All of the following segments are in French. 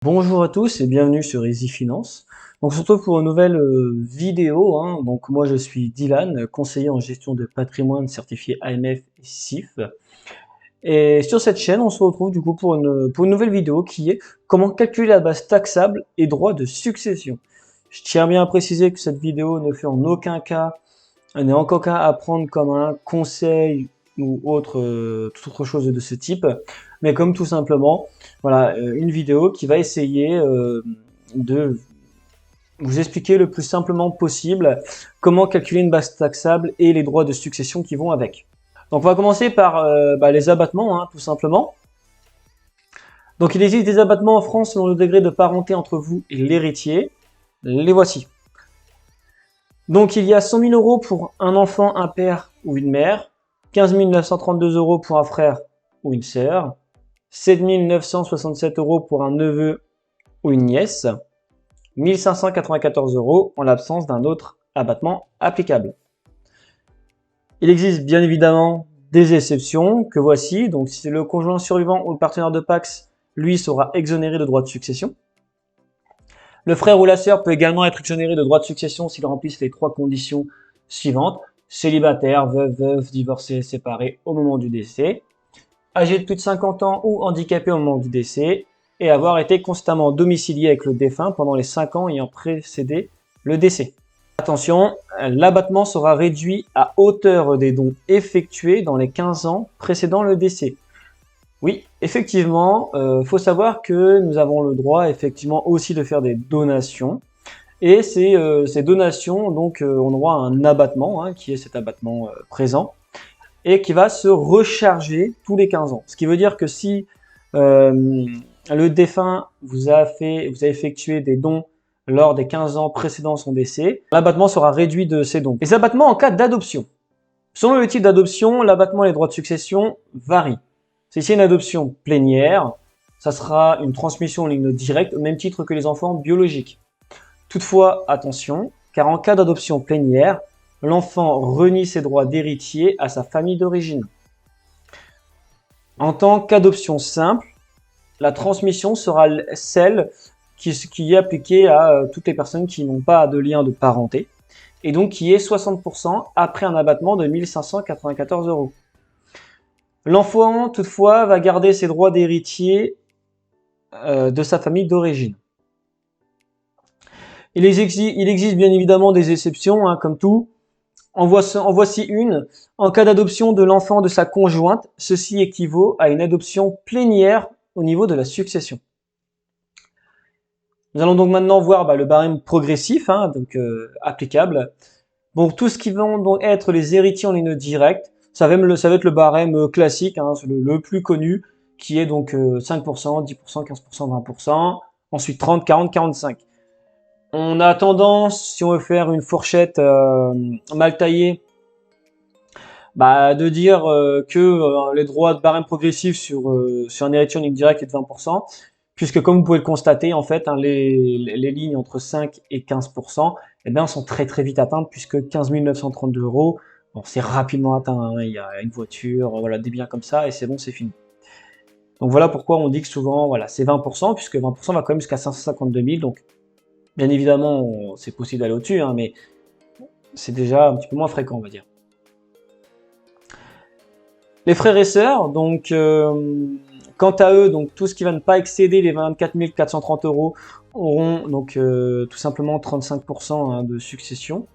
Bonjour à tous et bienvenue sur Easy Finance. Donc, on se retrouve pour une nouvelle vidéo. Donc, moi, je suis Dylan, conseiller en gestion de patrimoine certifié AMF et CIF. Et sur cette chaîne, on se retrouve du coup pour une nouvelle vidéo qui est comment calculer la base taxable et droit de succession. Je tiens bien à préciser que cette vidéo ne fait en aucun cas, n'est en aucun cas à prendre comme un conseil ou toute autre chose de ce type, mais comme tout simplement, voilà, une vidéo qui va essayer de vous expliquer le plus simplement possible comment calculer une base taxable et les droits de succession qui vont avec. Donc on va commencer par les abattements, tout simplement. Donc il existe des abattements en France selon le degré de parenté entre vous et l'héritier. Les voici. Donc il y a 100 000 euros pour un enfant, un père ou une mère, 15 932 euros pour un frère ou une sœur, 7 967 euros pour un neveu ou une nièce, 1 594 euros en l'absence d'un autre abattement applicable. Il existe bien évidemment des exceptions que voici. Donc si c'est le conjoint survivant ou le partenaire de Pacs, lui sera exonéré de droits de succession. Le frère ou la sœur peut également être exonéré de droits de succession s'il remplissent les 3 conditions suivantes: célibataire, veuve, divorcé, séparé au moment du décès, âgé de plus de 50 ans ou handicapé au moment du décès, et avoir été constamment domicilié avec le défunt pendant les 5 ans ayant précédé le décès. Attention, l'abattement sera réduit à hauteur des dons effectués dans les 15 ans précédant le décès. Oui, effectivement, faut savoir que nous avons le droit effectivement aussi de faire des donations. Et ces donations donc ont droit à un abattement, qui est cet abattement présent, et qui va se recharger tous les 15 ans. Ce qui veut dire que si le défunt vous a effectué des dons lors des 15 ans précédant son décès, l'abattement sera réduit de ces dons. Les abattements en cas d'adoption. Selon le type d'adoption, l'abattement et les droits de succession varient. Si c'est une adoption plénière, ça sera une transmission en ligne directe au même titre que les enfants biologiques. Toutefois, attention, car en cas d'adoption plénière, l'enfant renie ses droits d'héritier à sa famille d'origine. En tant qu'adoption simple, la transmission sera celle qui est appliquée à toutes les personnes qui n'ont pas de lien de parenté, et donc qui est 60% après un abattement de 1 594 euros. L'enfant, toutefois, va garder ses droits d'héritier de sa famille d'origine. Il existe bien évidemment des exceptions, comme tout. En voici une. En cas d'adoption de l'enfant de sa conjointe, ceci équivaut à une adoption plénière au niveau de la succession. Nous allons donc maintenant voir le barème progressif, applicable. Bon, tout ce qui vont donc être les héritiers en ligne directe, ça va être le barème classique, le plus connu, qui est donc 5%, 10%, 15%, 20%, ensuite 30, 40, 45. On a tendance, si on veut faire une fourchette mal taillée, de dire que les droits de barème progressif sur un héritier en ligne directe est de 20%, puisque comme vous pouvez le constater, en fait, les lignes entre 5 et 15%, sont très très vite atteintes, puisque 15 932 euros, bon, c'est rapidement atteint, il y a une voiture, voilà, des biens comme ça, et c'est bon, c'est fini. Donc voilà pourquoi on dit que souvent, voilà, c'est 20%, puisque 20% va quand même jusqu'à 552 000, donc bien évidemment, c'est possible d'aller au-dessus, mais c'est déjà un petit peu moins fréquent, on va dire. Les frères et sœurs, donc, quant à eux, donc tout ce qui va ne pas excéder les 24 430 euros auront donc tout simplement 35% de succession.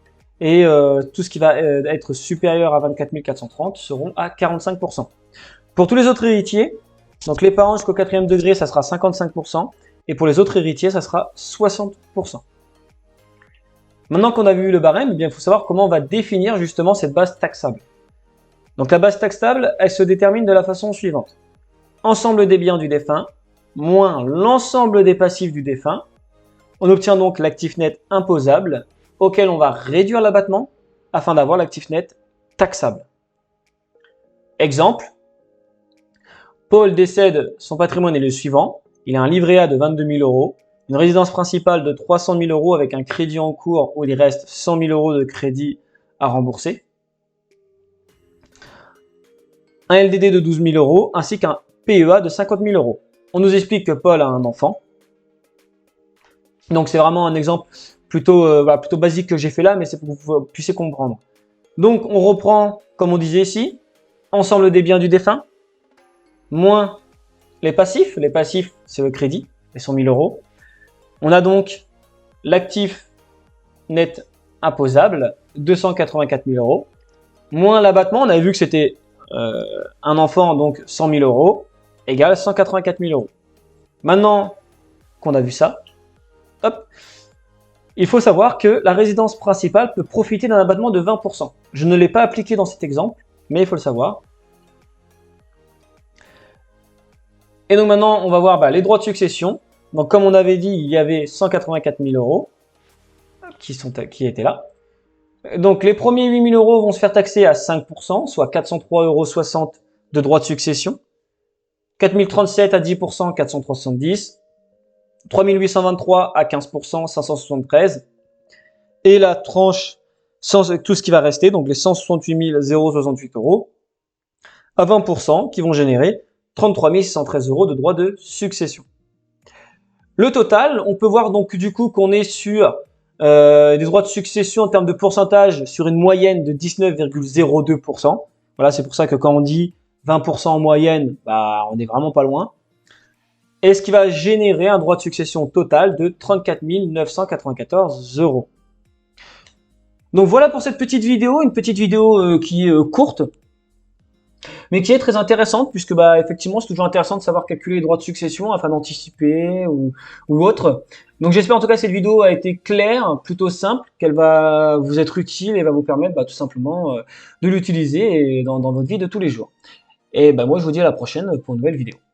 Et tout ce qui va être supérieur à 24 430 seront à 45%. Pour tous les autres héritiers, donc les parents jusqu'au 4e degré, ça sera 55%. Et pour les autres héritiers, ça sera 60%. Maintenant qu'on a vu le barème, il faut savoir comment on va définir justement cette base taxable. Donc la base taxable, elle se détermine de la façon suivante. Ensemble des biens du défunt, moins l'ensemble des passifs du défunt. On obtient donc l'actif net imposable, auquel on va réduire l'abattement, afin d'avoir l'actif net taxable. Exemple, Paul décède, son patrimoine est le suivant. Il a un livret A de 22 000 euros, une résidence principale de 300 000 euros avec un crédit en cours où il reste 100 000 euros de crédit à rembourser, un LDD de 12 000 euros ainsi qu'un PEA de 50 000 euros. On nous explique que Paul a un enfant. Donc c'est vraiment un exemple voilà, plutôt basique que j'ai fait là, mais c'est pour que vous puissiez comprendre. Donc on reprend, comme on disait ici, ensemble des biens du défunt, moins les passifs. Les passifs, c'est le crédit, les 100 000 euros. On a donc l'actif net imposable, 284 000 euros, moins l'abattement. On avait vu que c'était un enfant, donc 100 000 euros, égale 184 000 euros. Maintenant qu'on a vu ça, hop, il faut savoir que la résidence principale peut profiter d'un abattement de 20%. Je ne l'ai pas appliqué dans cet exemple, mais il faut le savoir. Et donc maintenant, on va voir les droits de succession. Donc comme on avait dit, il y avait 184 000 euros qui étaient là. Donc les premiers 8 000 euros vont se faire taxer à 5%, soit 403,60 euros de droits de succession. 4 037 à 10%, 470. 3 823 à 15%, 573. Et la tranche sans tout ce qui va rester, donc les 168 068 euros, à 20%, qui vont générer 33 613 euros de droits de succession. Le total, on peut voir donc du coup qu'on est sur des droits de succession en termes de pourcentage sur une moyenne de 19,02%. Voilà, c'est pour ça que quand on dit 20% en moyenne, on est vraiment pas loin. Et ce qui va générer un droit de succession total de 34 994 euros. Donc voilà pour cette petite vidéo, une petite vidéo qui est courte, mais qui est très intéressante, puisque effectivement c'est toujours intéressant de savoir calculer les droits de succession afin d'anticiper ou autre. Donc j'espère en tout cas que cette vidéo a été claire, plutôt simple, qu'elle va vous être utile et va vous permettre tout simplement de l'utiliser dans votre vie de tous les jours. Et moi je vous dis à la prochaine pour une nouvelle vidéo.